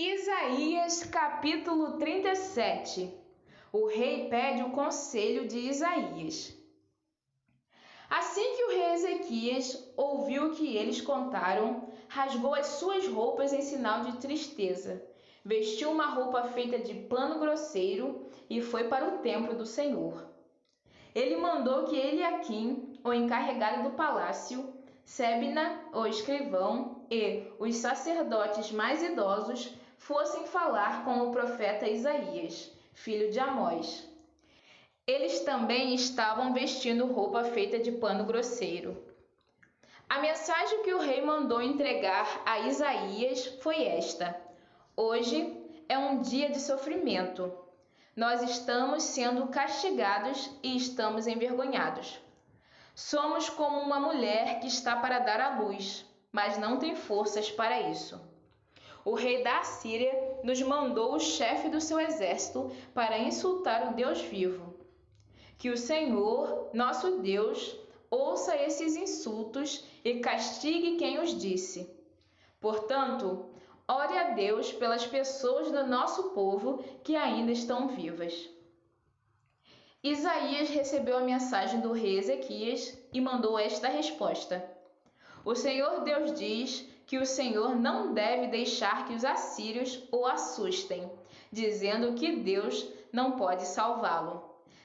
Isaías capítulo 37. O rei pede o conselho de Isaías. Assim que o rei Ezequias ouviu o que eles contaram, rasgou as suas roupas em sinal de tristeza, vestiu uma roupa feita de pano grosseiro e foi para o templo do Senhor. Ele mandou que Eliaquim, o encarregado do palácio, Sebna, o escrivão, e os sacerdotes mais idosos fossem falar com o profeta Isaías, filho de Amós. Eles também estavam vestindo roupa feita de pano grosseiro. A mensagem que o rei mandou entregar a Isaías foi esta: Hoje é um dia de sofrimento. Nós estamos sendo castigados e estamos envergonhados. Somos como uma mulher que está para dar à luz, mas não tem forças para isso. O rei da Assíria nos mandou o chefe do seu exército para insultar o Deus vivo. Que o Senhor, nosso Deus, ouça esses insultos e castigue quem os disse. Portanto, ore a Deus pelas pessoas do nosso povo que ainda estão vivas. Isaías recebeu a mensagem do rei Ezequias e mandou esta resposta: O Senhor Deus diz que o Senhor não deve deixar que os assírios o assustem, dizendo que Deus não pode salvá-lo.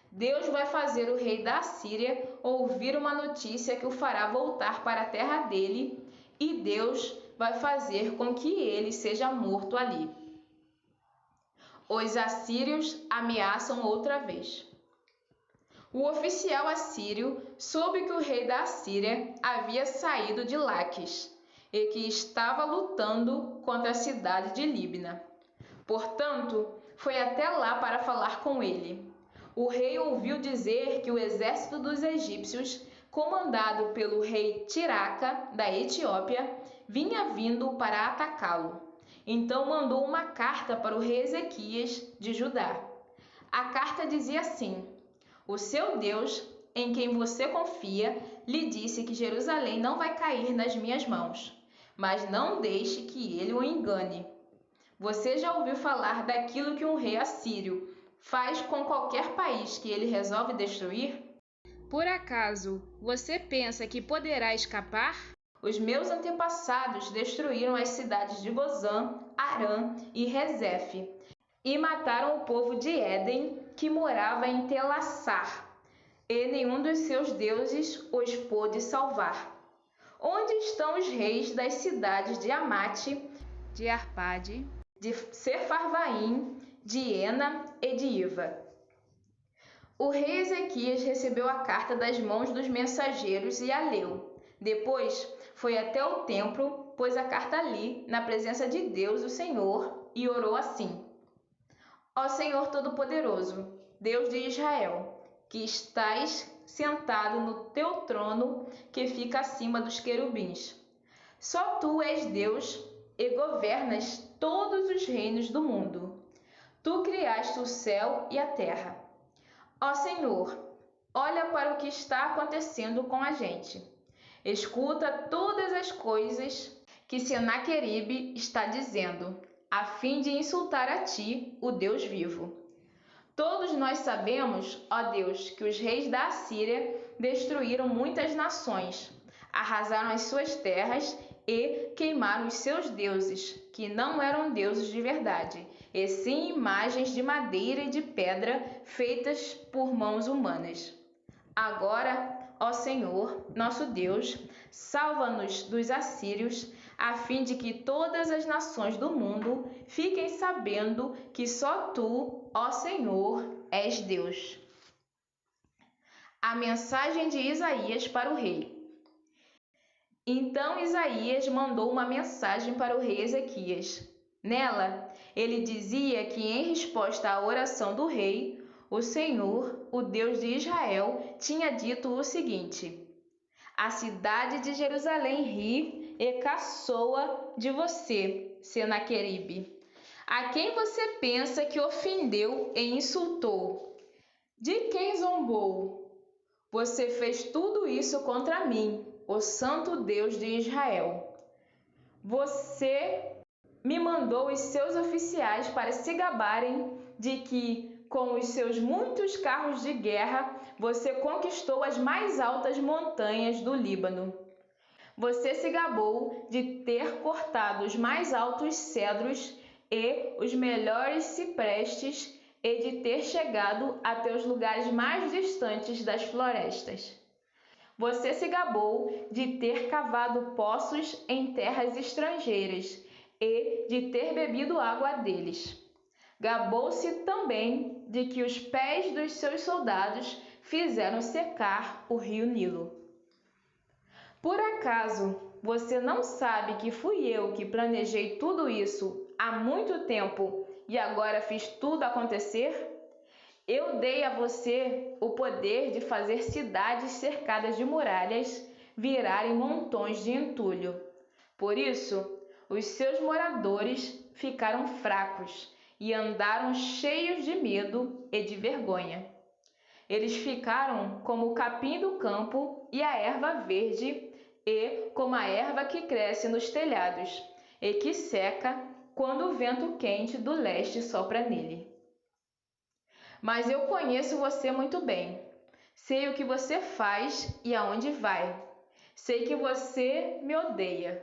Deus vai fazer o rei da Assíria ouvir uma notícia que o fará voltar para a terra dele, e Deus vai fazer com que ele seja morto ali. Os assírios ameaçam outra vez. O oficial assírio soube que o rei da Assíria havia saído de Laquis e que estava lutando contra a cidade de Líbna. Portanto, foi até lá para falar com ele. O rei ouviu dizer que o exército dos egípcios, comandado pelo rei Tiraca, da Etiópia, vinha vindo para atacá-lo. Então mandou uma carta para o rei Ezequias de Judá. A carta dizia assim: O seu Deus, em quem você confia, lhe disse que Jerusalém não vai cair nas minhas mãos, mas não deixe que ele o engane. Você já ouviu falar daquilo que um rei assírio faz com qualquer país que ele resolve destruir? Por acaso você pensa que poderá escapar? Os meus antepassados destruíram as cidades de Gozã, Arã e Rezefe e mataram o povo de Éden, que morava em Telassar, e nenhum dos seus deuses os pôde salvar. Onde estão os reis das cidades de Amate, de Arpade, de Sefarvaim, de Ena e de Iva? O rei Ezequias recebeu a carta das mãos dos mensageiros e a leu. Depois foi até o templo, pôs a carta ali, na presença de Deus, o Senhor, e orou assim: Ó Senhor Todo-Poderoso, Deus de Israel, que estás sentado no teu trono que fica acima dos querubins. Só tu és Deus e governas todos os reinos do mundo. Tu criaste o céu e a terra. Ó Senhor, olha para o que está acontecendo com a gente. Escuta todas as coisas que Senaqueribe está dizendo, a fim de insultar a ti, o Deus vivo. Todos nós sabemos, ó Deus, que os reis da Assíria destruíram muitas nações, arrasaram as suas terras e queimaram os seus deuses, que não eram deuses de verdade, e sim imagens de madeira e de pedra feitas por mãos humanas. Agora, ó Senhor, nosso Deus, salva-nos dos assírios, a fim de que todas as nações do mundo fiquem sabendo que só tu, ó Senhor, és Deus. A mensagem de Isaías para o rei. Então Isaías mandou uma mensagem para o rei Ezequias. Nela, ele dizia que, em resposta à oração do rei, o Senhor, o Deus de Israel, tinha dito o seguinte: A cidade de Jerusalém ri e caçoa de você, Senaqueribe. A quem você pensa que ofendeu e insultou? De quem zombou? Você fez tudo isso contra mim, o Santo Deus de Israel. Você me mandou os seus oficiais para se gabarem de que, com os seus muitos carros de guerra, você conquistou as mais altas montanhas do Líbano. Você se gabou de ter cortado os mais altos cedros e os melhores ciprestes e de ter chegado até os lugares mais distantes das florestas. Você se gabou de ter cavado poços em terras estrangeiras e de ter bebido água deles. Gabou-se também de que os pés dos seus soldados fizeram secar o rio Nilo. Por acaso você não sabe que fui eu que planejei tudo isso há muito tempo e agora fiz tudo acontecer? Eu dei a você o poder de fazer cidades cercadas de muralhas virarem montões de entulho. Por isso, os seus moradores ficaram fracos e andaram cheios de medo e de vergonha. Eles ficaram como o capim do campo e a erva verde, e como a erva que cresce nos telhados e que seca quando o vento quente do leste sopra nele. Mas eu conheço você muito bem. Sei o que você faz e aonde vai. Sei que você me odeia.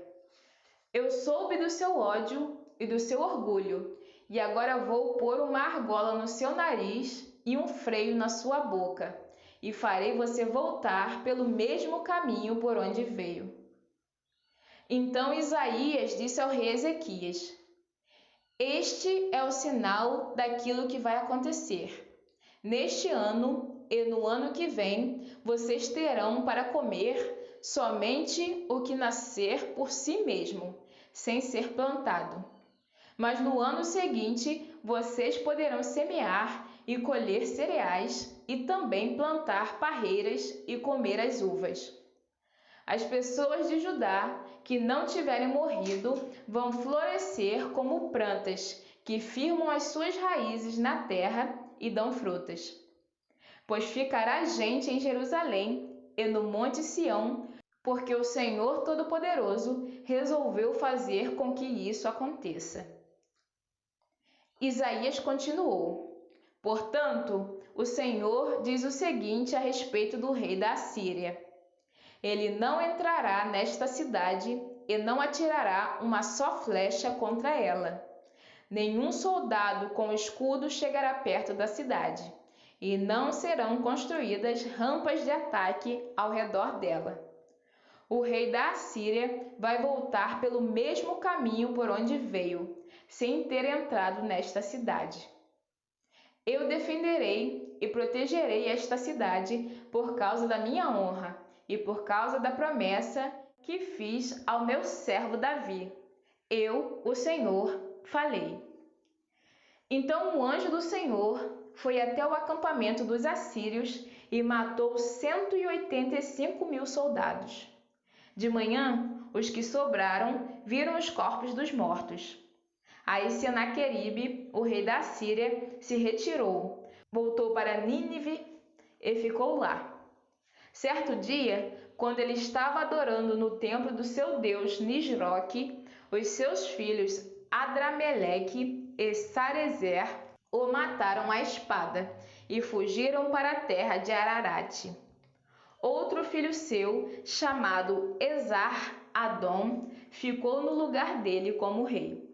Eu soube do seu ódio e do seu orgulho, e agora vou pôr uma argola no seu nariz e um freio na sua boca, e farei você voltar pelo mesmo caminho por onde veio. Então Isaías disse ao rei Ezequias: Este é o sinal daquilo que vai acontecer. Neste ano e no ano que vem, vocês terão para comer somente o que nascer por si mesmo, sem ser plantado. Mas no ano seguinte, vocês poderão semear e colher cereais e também plantar parreiras e comer as uvas. As pessoas de Judá que não tiverem morrido vão florescer como plantas que firmam as suas raízes na terra e dão frutas. Pois ficará gente em Jerusalém e no Monte Sião, porque o Senhor Todo-Poderoso resolveu fazer com que isso aconteça. Isaías continuou: Portanto, o Senhor diz o seguinte a respeito do rei da Assíria: Ele não entrará nesta cidade e não atirará uma só flecha contra ela. Nenhum soldado com escudo chegará perto da cidade, e não serão construídas rampas de ataque ao redor dela. O rei da Assíria vai voltar pelo mesmo caminho por onde veio, sem ter entrado nesta cidade. Eu defenderei e protegerei esta cidade por causa da minha honra e por causa da promessa que fiz ao meu servo Davi. Eu, o Senhor, falei. Então o anjo do Senhor foi até o acampamento dos assírios e matou 185.000 soldados. De manhã, os que sobraram viram os corpos dos mortos. Aí Senaqueribe, o rei da Síria, se retirou, voltou para Nínive e ficou lá. Certo dia, quando ele estava adorando no templo do seu deus Nisroque, os seus filhos Adrameleque e Sarezer o mataram à espada e fugiram para a terra de Ararate. Outro filho seu, chamado Esar-Adom, ficou no lugar dele como rei.